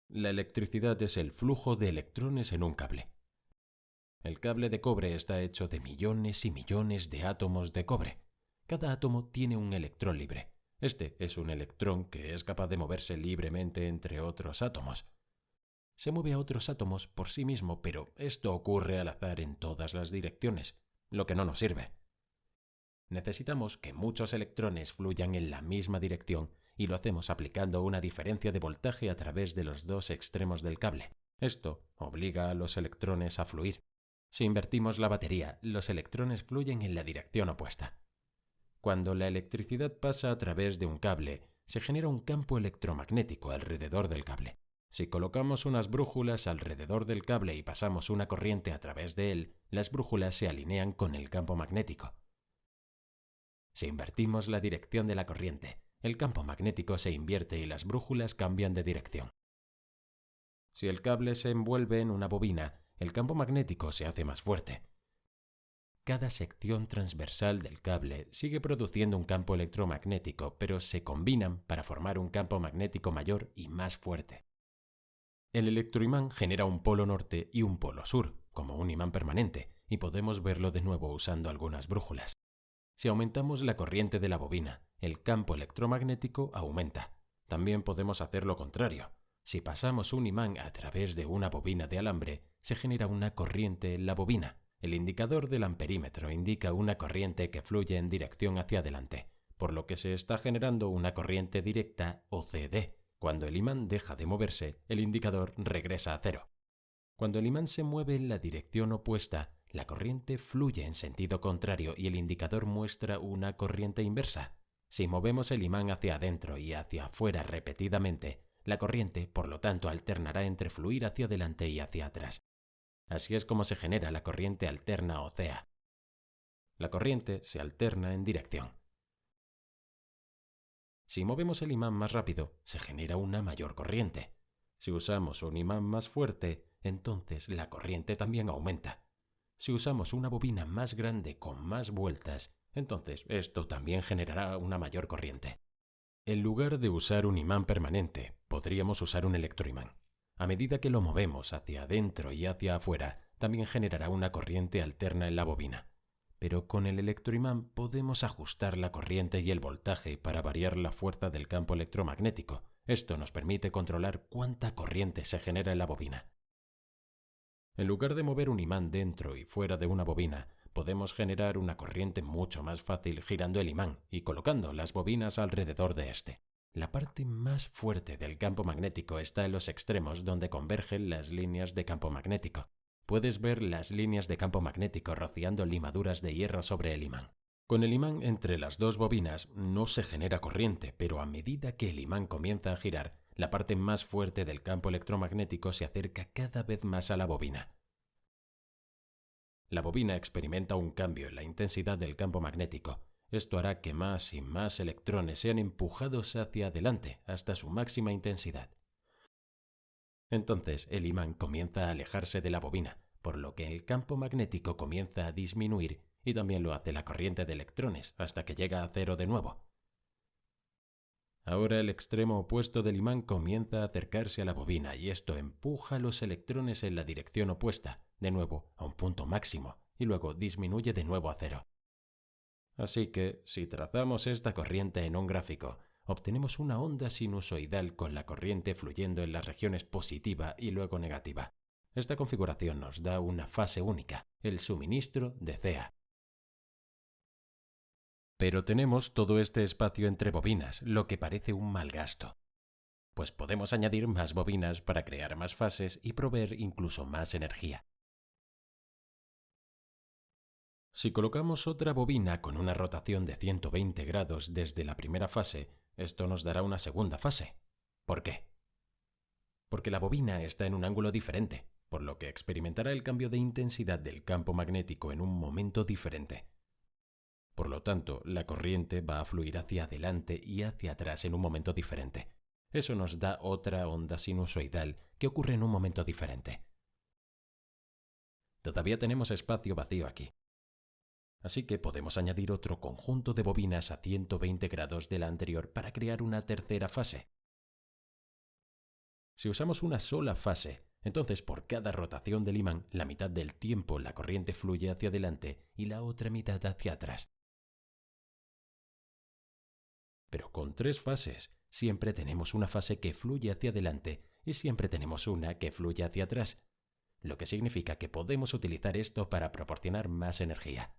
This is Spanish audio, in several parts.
La electricidad es el flujo de electrones en un cable. El cable de cobre está hecho de millones y millones de átomos de cobre. Cada átomo tiene un electrón libre. Este es un electrón que es capaz de moverse libremente entre otros átomos. Se mueve a otros átomos por sí mismo, pero esto ocurre al azar en todas las direcciones, lo que no nos sirve. Necesitamos que muchos electrones fluyan en la misma dirección y lo hacemos aplicando una diferencia de voltaje a través de los dos extremos del cable. Esto obliga a los electrones a fluir. Si invertimos la batería, los electrones fluyen en la dirección opuesta. Cuando la electricidad pasa a través de un cable, se genera un campo electromagnético alrededor del cable. Si colocamos unas brújulas alrededor del cable y pasamos una corriente a través de él, las brújulas se alinean con el campo magnético. Si invertimos la dirección de la corriente, el campo magnético se invierte y las brújulas cambian de dirección. Si el cable se envuelve en una bobina, el campo magnético se hace más fuerte. Cada sección transversal del cable sigue produciendo un campo electromagnético, pero se combinan para formar un campo magnético mayor y más fuerte. El electroimán genera un polo norte y un polo sur, como un imán permanente, y podemos verlo de nuevo usando algunas brújulas. Si aumentamos la corriente de la bobina, el campo electromagnético aumenta. También podemos hacer lo contrario. Si pasamos un imán a través de una bobina de alambre, se genera una corriente en la bobina. El indicador del amperímetro indica una corriente que fluye en dirección hacia adelante, por lo que se está generando una corriente directa o CD. Cuando el imán deja de moverse, el indicador regresa a cero. Cuando el imán se mueve en la dirección opuesta, la corriente fluye en sentido contrario y el indicador muestra una corriente inversa. Si movemos el imán hacia adentro y hacia afuera repetidamente, la corriente, por lo tanto, alternará entre fluir hacia adelante y hacia atrás. Así es como se genera la corriente alterna o CEA. La corriente se alterna en dirección. Si movemos el imán más rápido, se genera una mayor corriente. Si usamos un imán más fuerte, entonces la corriente también aumenta. Si usamos una bobina más grande con más vueltas, entonces esto también generará una mayor corriente. En lugar de usar un imán permanente, podríamos usar un electroimán. A medida que lo movemos hacia adentro y hacia afuera, también generará una corriente alterna en la bobina. Pero con el electroimán podemos ajustar la corriente y el voltaje para variar la fuerza del campo electromagnético. Esto nos permite controlar cuánta corriente se genera en la bobina. En lugar de mover un imán dentro y fuera de una bobina, podemos generar una corriente mucho más fácil girando el imán y colocando las bobinas alrededor de este. La parte más fuerte del campo magnético está en los extremos donde convergen las líneas de campo magnético. Puedes ver las líneas de campo magnético rociando limaduras de hierro sobre el imán. Con el imán entre las dos bobinas no se genera corriente, pero a medida que el imán comienza a girar, la parte más fuerte del campo electromagnético se acerca cada vez más a la bobina. La bobina experimenta un cambio en la intensidad del campo magnético. Esto hará que más y más electrones sean empujados hacia adelante hasta su máxima intensidad. Entonces el imán comienza a alejarse de la bobina, por lo que el campo magnético comienza a disminuir y también lo hace la corriente de electrones hasta que llega a cero de nuevo. Ahora el extremo opuesto del imán comienza a acercarse a la bobina y esto empuja los electrones en la dirección opuesta, de nuevo a un punto máximo, y luego disminuye de nuevo a cero. Así que, si trazamos esta corriente en un gráfico, obtenemos una onda sinusoidal con la corriente fluyendo en las regiones positiva y luego negativa. Esta configuración nos da una fase única, el suministro de CEA. Pero tenemos todo este espacio entre bobinas, lo que parece un mal gasto. Pues podemos añadir más bobinas para crear más fases y proveer incluso más energía. Si colocamos otra bobina con una rotación de 120 grados desde la primera fase, esto nos dará una segunda fase. ¿Por qué? Porque la bobina está en un ángulo diferente, por lo que experimentará el cambio de intensidad del campo magnético en un momento diferente. Por lo tanto, la corriente va a fluir hacia adelante y hacia atrás en un momento diferente. Eso nos da otra onda sinusoidal que ocurre en un momento diferente. Todavía tenemos espacio vacío aquí. Así que podemos añadir otro conjunto de bobinas a 120 grados de la anterior para crear una tercera fase. Si usamos una sola fase, entonces por cada rotación del imán, la mitad del tiempo la corriente fluye hacia adelante y la otra mitad hacia atrás. Pero con 3 fases, siempre tenemos una fase que fluye hacia adelante y siempre tenemos una que fluye hacia atrás, lo que significa que podemos utilizar esto para proporcionar más energía.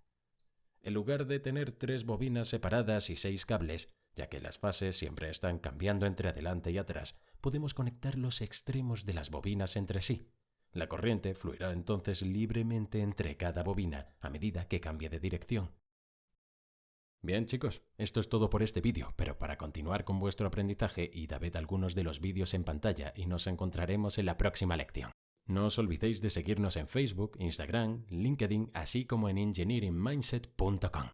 En lugar de tener 3 bobinas separadas y 6 cables, ya que las fases siempre están cambiando entre adelante y atrás, podemos conectar los extremos de las bobinas entre sí. La corriente fluirá entonces libremente entre cada bobina a medida que cambie de dirección. Bien chicos, esto es todo por este vídeo, pero para continuar con vuestro aprendizaje, id a ver algunos de los vídeos en pantalla y nos encontraremos en la próxima lección. No os olvidéis de seguirnos en Facebook, Instagram, LinkedIn, así como en engineeringmindset.com.